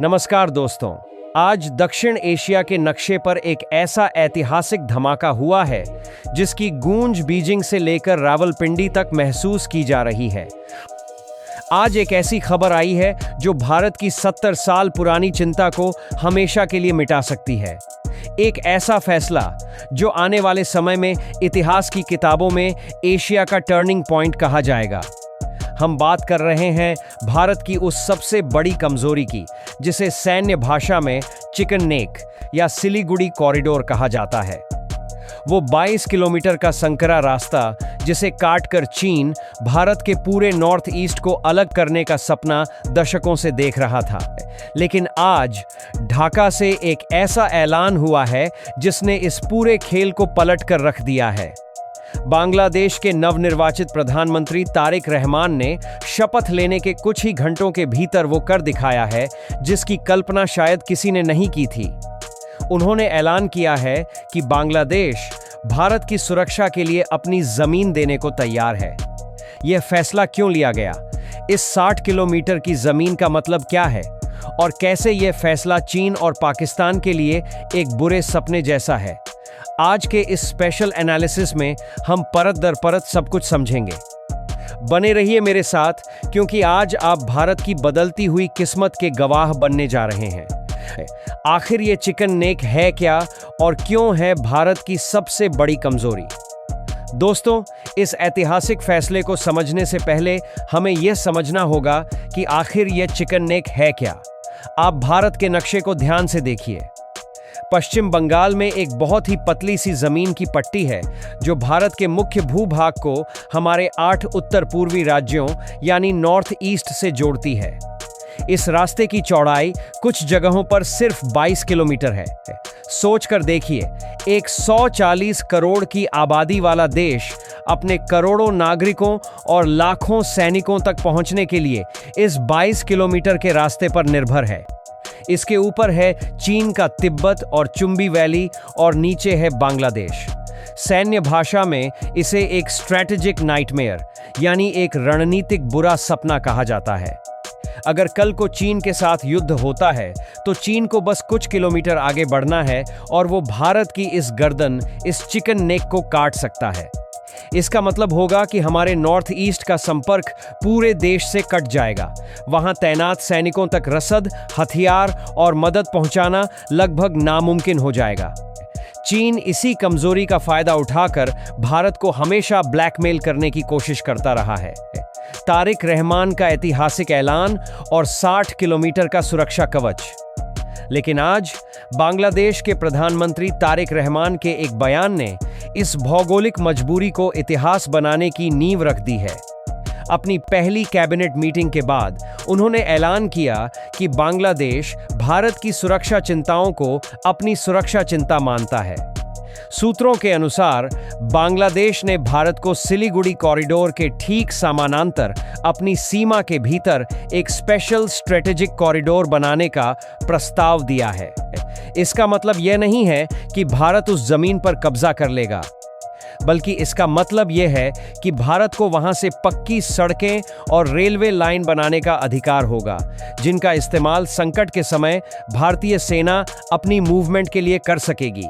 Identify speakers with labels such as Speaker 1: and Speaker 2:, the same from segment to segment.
Speaker 1: नमस्कार दोस्तों। आज दक्षिण एशिया के नक्शे पर एक ऐसा ऐतिहासिक धमाका हुआ है जिसकी गूंज बीजिंग से लेकर रावलपिंडी तक महसूस की जा रही है। आज एक ऐसी खबर आई है जो भारत की 70 साल पुरानी चिंता को हमेशा के लिए मिटा सकती है। एक ऐसा फैसला जो आने वाले समय में इतिहास की किताबों में एशिया का टर्निंग पॉइंट कहा जाएगा। हम बात कर रहे हैं भारत की उस सबसे बड़ी कमजोरी की जिसे सैन्य भाषा में चिकन नेक या सिलीगुड़ी कॉरिडोर कहा जाता है। वो 22 किलोमीटर का संकरा रास्ता जिसे काटकर चीन भारत के पूरे नॉर्थ ईस्ट को अलग करने का सपना दशकों से देख रहा था। लेकिन आज ढाका से एक ऐसा ऐलान हुआ है जिसने इस पूरे खेल को पलट कर रख दिया है। बांग्लादेश के नवनिर्वाचित प्रधानमंत्री तारिक रहमान ने शपथ लेने के कुछ ही घंटों के भीतर वो कर दिखाया है जिसकी कल्पना शायद किसी ने नहीं की थी। उन्होंने ऐलान किया है कि बांग्लादेश भारत की सुरक्षा के लिए अपनी जमीन देने को तैयार है। यह फैसला क्यों लिया गया? इस 60 किलोमीटर की जमीन का मतलब क्या है? और कैसे यह फैसला चीन और पाकिस्तान के लिए एक बुरे सपने जैसा है? आज के इस स्पेशल एनालिसिस में हम परत दर परत सब कुछ समझेंगे। बने रहिए मेरे साथ, क्योंकि आज आप भारत की बदलती हुई किस्मत के गवाह बनने जा रहे हैं। आखिर ये चिकन नेक है क्या और क्यों है भारत की सबसे बड़ी कमजोरी? दोस्तों, इस ऐतिहासिक फैसले को समझने से पहले हमें यह समझना होगा कि आखिर यह चिकन नेक है क्या। आप भारत के नक्शे को ध्यान से देखिए। पश्चिम बंगाल में एक बहुत ही पतली सी जमीन की पट्टी है जो भारत के मुख्य भूभाग को हमारे 8 उत्तर पूर्वी राज्यों यानी नॉर्थ ईस्ट से जोड़ती है। इस रास्ते की चौड़ाई कुछ जगहों पर सिर्फ 22 किलोमीटर है। सोचकर देखिए, एक 140 करोड़ की आबादी वाला देश अपने करोड़ों नागरिकों और लाखों सैनिकों तक पहुंचने के लिए इस 22 किलोमीटर के रास्ते पर निर्भर है। इसके ऊपर है चीन का तिब्बत और चुंबी वैली और नीचे है बांग्लादेश। सैन्य भाषा में इसे एक स्ट्रैटेजिक नाइटमेयर यानी एक रणनीतिक बुरा सपना कहा जाता है। अगर कल को चीन के साथ युद्ध होता है तो चीन को बस कुछ किलोमीटर आगे बढ़ना है और वो भारत की इस गर्दन, इस चिकन नेक को काट सकता है। इसका मतलब होगा कि हमारे नॉर्थ ईस्ट का संपर्क पूरे देश से कट जाएगा। वहां तैनात सैनिकों तक रसद, हथियार और मदद पहुंचाना लगभग नामुमकिन हो जाएगा। चीन इसी कमजोरी का फायदा उठाकर भारत को हमेशा ब्लैकमेल करने की कोशिश करता रहा है। तारिक रहमान का ऐतिहासिक ऐलान और 60 किलोमीटर का सुरक्षा कवच। लेकिन आज बांग्लादेश के प्रधानमंत्री तारिक रहमान के एक बयान ने इस भौगोलिक मजबूरी को इतिहास बनाने की नींव रख दी है। अपनी पहली कैबिनेट मीटिंग के बाद उन्होंने ऐलान किया कि बांग्लादेश भारत की सुरक्षा चिंताओं को अपनी सुरक्षा चिंता मानता है। सूत्रों के अनुसार बांग्लादेश ने भारत को सिलीगुड़ी कॉरिडोर के ठीक समानांतर अपनी सीमा के भीतर एक स्पेशल स्ट्रेटेजिक कॉरिडोर बनाने का प्रस्ताव दिया है। इसका मतलब यह नहीं है कि भारत उस जमीन पर कब्जा कर लेगा, बल्कि इसका मतलब यह है कि भारत को वहां से पक्की सड़कें और रेलवे लाइन बनाने का अधिकार होगा, जिनका इस्तेमाल संकट के समय भारतीय सेना अपनी मूवमेंट के लिए कर सकेगी।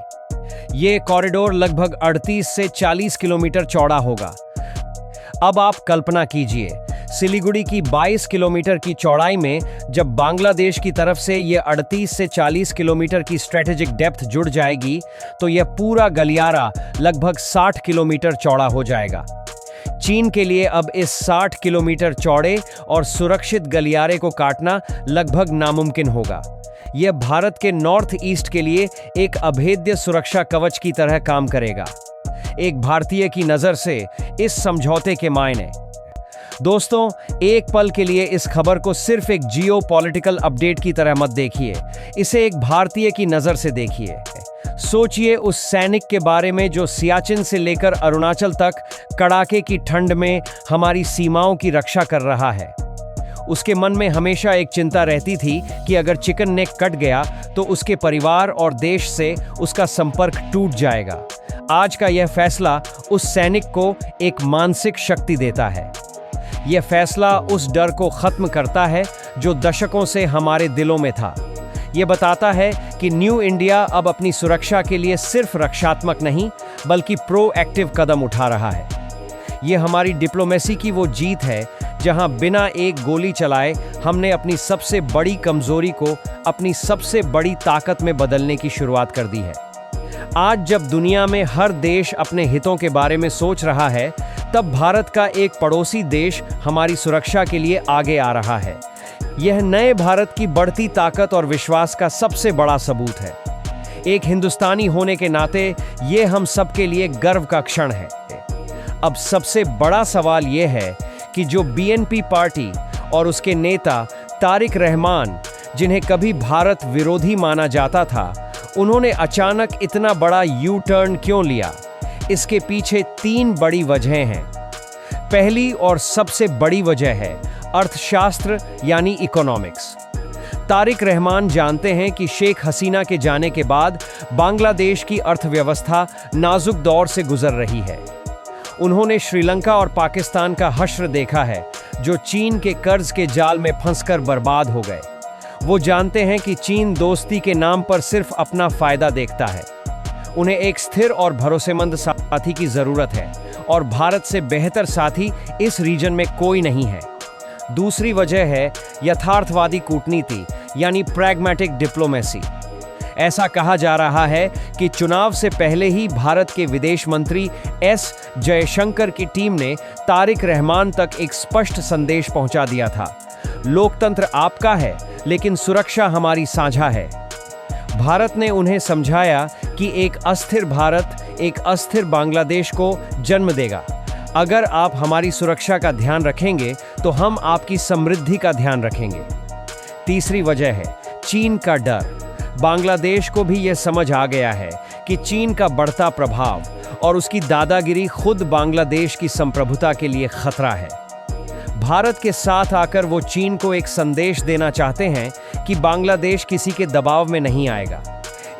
Speaker 1: ये कॉरिडोर लगभग 38 से 40 किलोमीटर चौड़ा होगा। अब आप कल्पना कीजिए, सिलीगुड़ी की 22 किलोमीटर की चौड़ाई में जब बांग्लादेश की तरफ से ये 38 से 40 किलोमीटर की स्ट्रेटेजिक डेप्थ जुड़ जाएगी तो यह पूरा गलियारा लगभग 60 किलोमीटर चौड़ा हो जाएगा। चीन के लिए अब इस 60 किलोमीटर चौड़े और सुरक्षित गलियारे को काटना लगभग नामुमकिन होगा। यह भारत के नॉर्थ ईस्ट के लिए एक अभेद्य सुरक्षा कवच की तरह काम करेगा। एक भारतीय की नजर से इस समझौते के मायने। दोस्तों, एक पल के लिए इस खबर को सिर्फ एक जियोपॉलिटिकल अपडेट की तरह मत देखिए, इसे एक भारतीय की नजर से देखिए। सोचिए उस सैनिक के बारे में जो सियाचिन से लेकर अरुणाचल तक कड़ाके की ठंड में हमारी सीमाओं की रक्षा कर रहा है। उसके मन में हमेशा एक चिंता रहती थी कि अगर चिकन नेक कट गया तो उसके परिवार और देश से उसका संपर्क टूट जाएगा। आज का यह फैसला उस सैनिक को एक मानसिक शक्ति देता है। यह फैसला उस डर को खत्म करता है जो दशकों से हमारे दिलों में था। ये बताता है कि न्यू इंडिया अब अपनी सुरक्षा के लिए सिर्फ रक्षात्मक नहीं बल्कि प्रोएक्टिव कदम उठा रहा है। ये हमारी डिप्लोमेसी की वो जीत है जहां बिना एक गोली चलाए हमने अपनी सबसे बड़ी कमजोरी को अपनी सबसे बड़ी ताकत में बदलने की शुरुआत कर दी है। आज जब दुनिया में हर देश अपने हितों के बारे में सोच रहा है, तब भारत का एक पड़ोसी देश हमारी सुरक्षा के लिए आगे आ रहा है। यह नए भारत की बढ़ती ताकत और विश्वास का सबसे बड़ा सबूत है। एक हिंदुस्तानी होने के नाते ये हम सबके लिए गर्व का क्षण है। अब सबसे बड़ा सवाल यह है कि जो बीएनपी पार्टी और उसके नेता तारिक रहमान, जिन्हें कभी भारत विरोधी माना जाता था, उन्होंने अचानक इतना बड़ा यू टर्न क्यों लिया? इसके पीछे 3 बड़ी वजहें हैं। पहली और सबसे बड़ी वजह है अर्थशास्त्र यानी इकोनॉमिक्स। तारिक रहमान जानते हैं कि शेख हसीना के जाने के बाद बांग्लादेश की अर्थव्यवस्था नाजुक दौर से गुजर रही है। उन्होंने श्रीलंका और पाकिस्तान का हश्र देखा है, जो चीन के कर्ज के जाल में फंसकर बर्बाद हो गए। वो जानते हैं कि चीन दोस्ती के नाम पर सिर्फ अपना फायदा देखता है। उन्हें एक स्थिर और भरोसेमंद साथी की जरूरत है और भारत से बेहतर साथी इस रीजन में कोई नहीं है। दूसरी वजह है यथार्थवादी कूटनीति यानी प्रैग्मेटिक डिप्लोमेसी। ऐसा कहा जा रहा है कि चुनाव से पहले ही भारत के विदेश मंत्री एस जयशंकर की टीम ने तारिक रहमान तक एक स्पष्ट संदेश पहुंचा दिया था, लोकतंत्र आपका है लेकिन सुरक्षा हमारी साझा है। भारत ने उन्हें समझाया कि एक अस्थिर भारत एक अस्थिर बांग्लादेश को जन्म देगा। अगर आप हमारी सुरक्षा का ध्यान रखेंगे तो हम आपकी समृद्धि का ध्यान रखेंगे। तीसरी वजह है चीन का डर। बांग्लादेश को भी यह समझ आ गया है कि चीन का बढ़ता प्रभाव और उसकी दादागिरी खुद बांग्लादेश की संप्रभुता के लिए खतरा है। भारत के साथ आकर वो चीन को एक संदेश देना चाहते हैं कि बांग्लादेश किसी के दबाव में नहीं आएगा।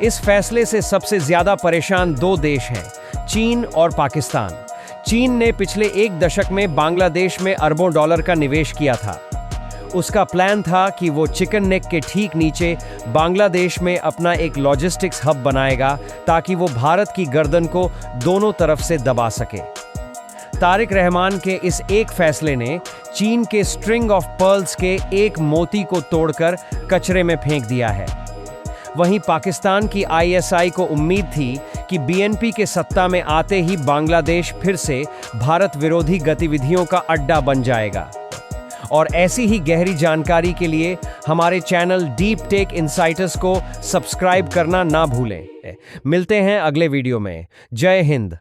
Speaker 1: इस फैसले से सबसे ज्यादा परेशान 2 देश हैं, चीन और पाकिस्तान। चीन ने पिछले 1 दशक में बांग्लादेश में अरबों डॉलर का निवेश किया था। उसका प्लान था कि वो चिकन नेक के ठीक नीचे बांग्लादेश में अपना एक लॉजिस्टिक्स हब बनाएगा ताकि वो भारत की गर्दन को दोनों तरफ से दबा सके। तारिक रहमान के इस एक फैसले ने चीन के स्ट्रिंग ऑफ पर्ल्स के एक मोती को तोड़कर कचरे में फेंक दिया है। वहीं पाकिस्तान की आईएसआई को उम्मीद थी कि बीएनपी के सत्ता में आते ही बांग्लादेश फिर से भारत विरोधी गतिविधियों का अड्डा बन जाएगा। और ऐसी ही गहरी जानकारी के लिए हमारे चैनल डीप टेक इनसाइटर्स को सब्सक्राइब करना ना भूलें। मिलते हैं अगले वीडियो में। जय हिंद।